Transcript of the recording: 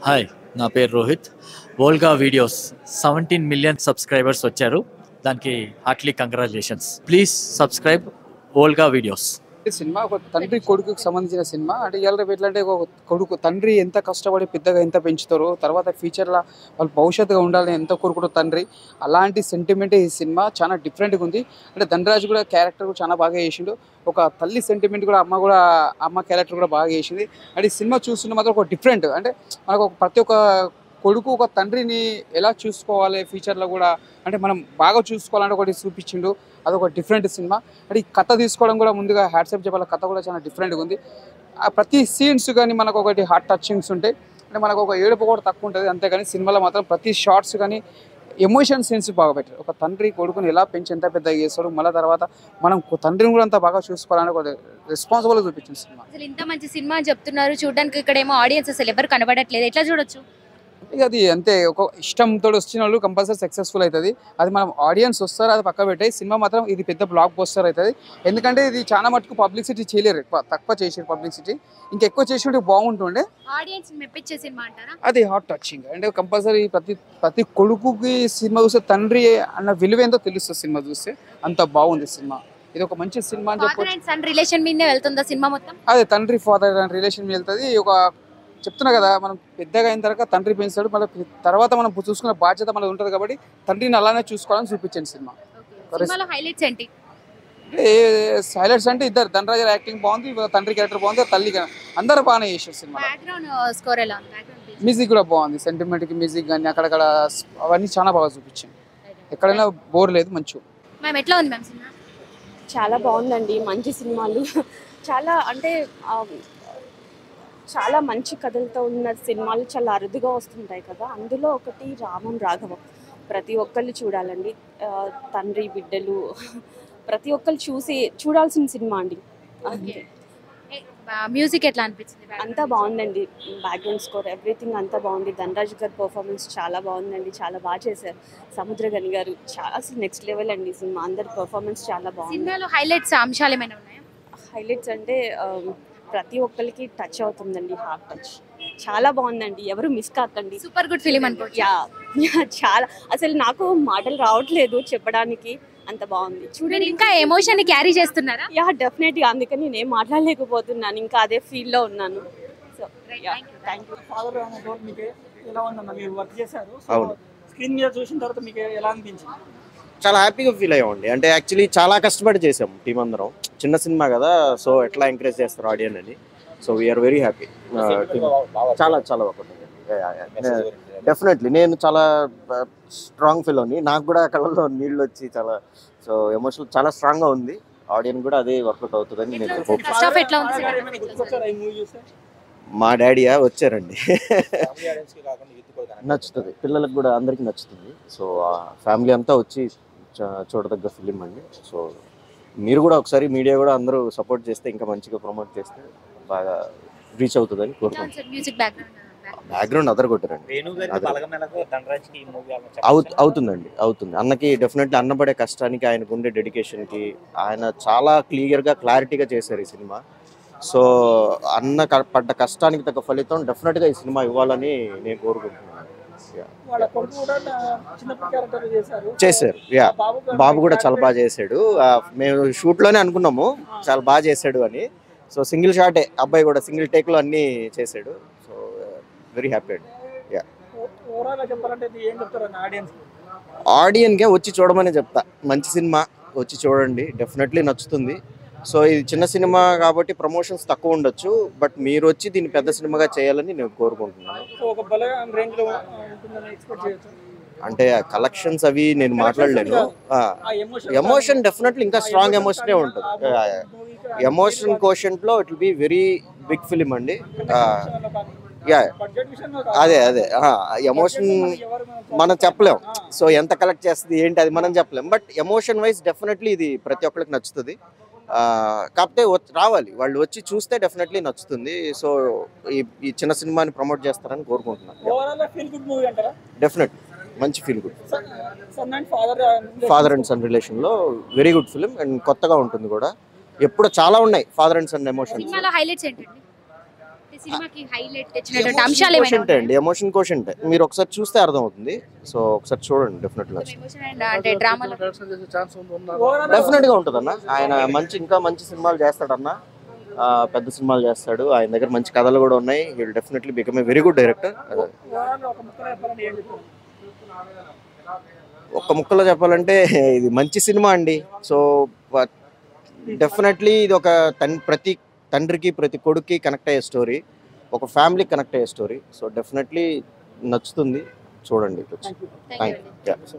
Hi, నా పేరు Rohit. Volga videos 17 million subscribers వచ్చారు. దానికి Hartley congratulations. Please subscribe Volga videos. Cinema ఒక తండ్రి కొడుకుకి సంబంధించిన సినిమా. అంటే ఇవాళ రేపు ఎట్లా అంటే ఒక కొడుకు తండ్రి ఎంత కష్టపడి పెద్దగా ఎంత పెంచుతారో తర్వాత ఫ్యూచర్లో వాళ్ళు భవిష్యత్తుగా ఉండాలని ఎంత కోరుకుంటారో తండ్రి, అలాంటి సెంటిమెంటే ఈ సినిమా. చాలా డిఫరెంట్గా ఉంది. అంటే ధనరాజ్ కూడా క్యారెక్టర్ కూడా చాలా బాగా చేసిండు. ఒక తల్లి సెంటిమెంట్ కూడా అమ్మ క్యారెక్టర్ కూడా బాగా చేసింది. అంటే ఈ సినిమా చూస్తుంటే మాత్రం ఒక డిఫరెంట్, అంటే మనకు ప్రతి ఒక్క కొడుకు ఒక తండ్రిని ఎలా చూసుకోవాలి ఫ్యూచర్లో కూడా, అంటే మనం బాగా చూసుకోవాలంటే ఒకటి చూపించిండు. అదొక డిఫరెంట్ సినిమా. అంటే ఈ కథ తీసుకోవడం కూడా ముందుగా హ్యాట్సాప్ చెప్పాలి. కథ కూడా చాలా డిఫరెంట్గా ఉంది. ఆ ప్రతి సీన్స్ కానీ మనకు ఒకటి హార్ట్ టచింగ్స్ ఉంటాయి. అంటే మనకు ఒక ఏడుపు కూడా తక్కువ ఉంటుంది. అంతేగాని సినిమాలో మాత్రం ప్రతి షార్ట్స్ కానీ ఎమోషన్ సీన్స్ బాగా పెట్టారు. ఒక తండ్రి కొడుకుని ఎలా పెంచి ఎంత పెద్దగా చేస్తాడు, మళ్ళీ తర్వాత మనం తండ్రిని కూడా అంత బాగా చూసుకోవాలని ఒక రెస్పాన్సిబుల్గా చూపించింది సినిమా. అసలు ఇంత మంచి సినిమా అని చెప్తున్నారు, చూడడానికి ఇక్కడేమో ఆడియన్స్ అసలు ఎవరు కనబడట్లేదు, ఎట్లా చూడొచ్చు? ఇక అది అంతే, ఒక ఇష్టంతో వచ్చిన వాళ్ళు కంపల్సరీ సక్సెస్ఫుల్ అవుతుంది. అది మనం ఆడియన్స్ వస్తారు, అది పక్క పెట్టే సినిమా మాత్రం ఇది పెద్ద బ్లాక్ బస్టర్ అవుతుంది. ఎందుకంటే ఇది చాలా మటుకు పబ్లిసిటీ చేయలేరు, తక్కువ చేసారు పబ్లిసిటీ. ఇంకెక్కువ చేసి బాగుంటుండే. ఆడియన్స్ మెప్పించే సినిమా అంటారా? అది హార్ట్ టచింగ్. అంటే కంపల్సరీ ప్రతి కొడుకుకి సినిమా చూస్తే తండ్రి అన్న విలువ ఏందో తెలుస్తుంది. సినిమా చూస్తే అంత బాగుంది సినిమా. ఇది ఒక మంచి సినిమా అని చెప్పొచ్చు. ఫాదర్ అండ్ సన్ రిలేషన్ మీదనే వెళ్తుందా సినిమా మొత్తం? అదే తండ్రి ఫాదర్ అండ్ రిలేషన్ వెళ్తుంది. ఒక చెప్తున్నా కదా, మనం పెద్దగా అయిన తర్వాత తండ్రి పెంచాడు, మళ్ళీ తర్వాత మనం చూసుకునే బాధ్యత మనది ఉంటుంది. కాబట్టి తండ్రిని అలానే చూసుకోవాలని చూపించండి సినిమా. సినిమాలో హైలైట్స్ ఏంటి? హైలైట్స్ అంటే ఇద్దరు, ధనరాజ్ యాక్టింగ్ బాగుంది, తండ్రి క్యారెక్టర్ బాగుంది, తల్లి అందరూ బాగానే చేశారు సినిమా. బ్యాక్గ్రౌండ్ స్కోర్ ఎలా ఉంది? మ్యూజిక్ కూడా బాగుంది. సెంటిమెంట్కి మ్యూజిక్ కానీ అక్కడక్కడ అవన్నీ చాలా బాగా చూపించాను. ఎక్కడైనా బోర్ లేదు, మంచి. మ్యామ్ ఎట్లా ఉంది మ్యామ్ సినిమా? చాలా బాగుందండి. మంచి సినిమాలు చాలా అంటే చాలా మంచి కథలతో ఉన్న సినిమాలు చాలా అరుదుగా వస్తుంటాయి కదా. అందులో ఒకటి రామం రాఘవం. ప్రతి ఒక్కళ్ళు చూడాలండి. తండ్రి బిడ్డలు ప్రతి ఒక్కళ్ళు చూడాల్సిన సినిమా అండి. మ్యూజిక్ ఎట్లా అనిపించింది? అంతా బాగుందండి. బ్యాక్గ్రౌండ్ స్కోర్ ఎవ్రీథింగ్ అంతా బాగుంది. ధనరాజ్ గారి పర్ఫార్మెన్స్ చాలా బాగుందండి. చాలా బాగా చేశారు. సముద్రగని గారు చాలా అసలు నెక్స్ట్ లెవెల్ అండి సినిమా. అందరి పర్ఫార్మెన్స్ చాలా బాగుంది. సినిమాలో హైలైట్స్ అంశాలు ఏమైనా ఉన్నాయా? హైలైట్స్ అంటే ప్రతి ఒక్కరికి టచ్ అవుతుందండి. హార్ట్ టచ్ చాలా బాగుందండి. ఎవరు మిస్ కాకండి. సూపర్ గుడ్ ఫిలిం అనుకోవచ్చు. చాలా అసలు నాకు మాటలు రావట్లేదు చెప్పడానికి, అంత బాగుంది. చూడండి, ఇంకా ఎమోషన్ క్యారీ చేస్తున్నారా? డెఫినెట్గా. అందుకని నేనేం మాట్లాడలేకపోతున్నాను, ఇంకా అదే ఫీల్ లో ఉన్నాను. So thank you. ఫాదర్ అనే రోల్ మీకు ఎలా ఉందన్న? మీరు వర్క్ చేశారు, సో స్క్రీన్ మీద చూసిన తర్వాత మీకు ఎలా అనిపించింది? చాలా హ్యాపీగా ఫీల్ అయ్యామండి. అంటే యాక్చువల్లీ చాలా కష్టపడి చేసాం టీం అందరం. చిన్న సినిమా కదా, సో ఎట్లా ఎంకరేజ్ చేస్తారు ఆడియన్స్ అని. So we are very happy. చాలా చాలా బాగుంటుంది. డెఫినెట్లీ నేను చాలా స్ట్రాంగ్ ఫీల్ అని, నాకు కూడా కళ్ళలో నీళ్ళు వచ్చి చాలా ఎమోషనల్ చాలా స్ట్రాంగ్గా ఉంది. ఆడియన్స్ కూడా అదే వర్కౌట్ అవుతుందని నేను హోప్. మా డాడీయా వచ్చారండి. నచ్చుతుంది, పిల్లలకు కూడా అందరికీ నచ్చుతుంది. సో ఫ్యామిలీ అంతా వచ్చి చూడదగ్గ ఫిలిం అండి. సో మీరు కూడా ఒకసారి మీడియా కూడా అందరూ సపోర్ట్ చేస్తే, ఇంకా మంచిగా ప్రమోట్ చేస్తే బాగా రీచ్ అవుతుందని కోరుకుంటున్నాను. బ్యాక్గ్రౌండ్ అదర్ కొట్టారండి. అవుతుందండి, అవుతుంది. అన్నకి డెఫినెట్లీ అన్నపడే కష్టానికి, ఆయనకు ఉండే డెడికేషన్కి ఆయన చాలా క్లియర్గా క్లారిటీగా చేశారు ఈ సినిమా. సో అన్న పడ్డ కష్టానికి తగ్గ ఫలితం డెఫినెట్గా ఈ సినిమా ఇవ్వాలని నేను కోరుకుంటున్నాను. చేశారు. బాబు కూడా చాలా బాగా చేశాడు. మేము షూట్లోనే అనుకున్నాము చాలా బాగా చేశాడు అని. సో సింగిల్ షాటే, అబ్బాయి కూడా సింగిల్ టేక్లో అన్నీ చేశాడు. సో వెరీ హ్యాపీ అండి. ఆడియన్కే వచ్చి చూడమని చెప్తా. మంచి సినిమా, వచ్చి చూడండి, డెఫినెట్లీ నచ్చుతుంది. సో ఇది చిన్న సినిమా కాబట్టి ప్రమోషన్స్ తక్కువ ఉండొచ్చు, బట్ మీరు వచ్చి దీన్ని పెద్ద సినిమాగా చేయాలని నేను కోరుకుంటున్నాను. అంటే కలెక్షన్స్ అవి నేను మాట్లాడలేను. ఎమోషన్ డెఫినెట్లీ ఇంకా స్ట్రాంగ్ ఎమోషనే ఉంటుంది. ఎమోషన్ కోషెంట్లో it will be very big film అండి. అదే ఎమోషన్ మనం చెప్పలేం. సో ఎంత కలెక్ట్ చేస్తుంది ఏంటి అది మనం చెప్పలేం, బట్ ఎమోషన్ వైజ్ డెఫినెట్లీ ఇది ప్రతి ఒక్కరికి నచ్చుతుంది. కాకపోతే రావాలి, వాళ్ళు వచ్చి చూస్తే డెఫినెట్లీ నచ్చుతుంది. సో ఈ చిన్న సినిమాని ప్రమోట్ చేస్తారని కోరుకుంటున్నాను. డెఫినెట్లీ మంచి feel good. Father and son రిలేషన్లో వెరీ గుడ్ ఫిలిం అండ్ కొత్తగా ఉంటుంది కూడా. ఎప్పుడు చాలా ఉన్నాయి ఫాదర్ అండ్ సన్ ఎమోషన్స్. ఈ సినిమాకి హైలైట్ తెచ్చినటువంటి అంశాలు ఏమైనా కోషంట్ అండి, ఎమోషన్ కోషంట్. మీరు ఒకసారి చూస్తే అర్థమవుతుంది. సో ఒకసారి చూడండి, డెఫినెట్ గా ఎమోషన్ అండ్ అంటే డ్రామాలో డెఫినెట్ గా ఉంటుందన్న. ఆయన ఇంకా మంచి సినిమాలు చేస్తాడన్న, పెద్ద సినిమాలు చేస్తాడు. ఆయన దగ్గర మంచి కథలు కూడా ఉన్నాయి. He will definitely become a very good director. ఒక్క ముక్కలో చెప్పాలంటే ఇది మంచి సినిమా అండి. సో డెఫినెట్లీ ఇది ఒక ప్రతి తండ్రికి ప్రతి కొడుక్కి కనెక్ట్ అయ్యే స్టోరీ, ఒక ఫ్యామిలీకి కనెక్ట్ అయ్యే స్టోరీ. సో డెఫినెట్లీ నచ్చుతుంది, చూడండి. Thank you. Thank you.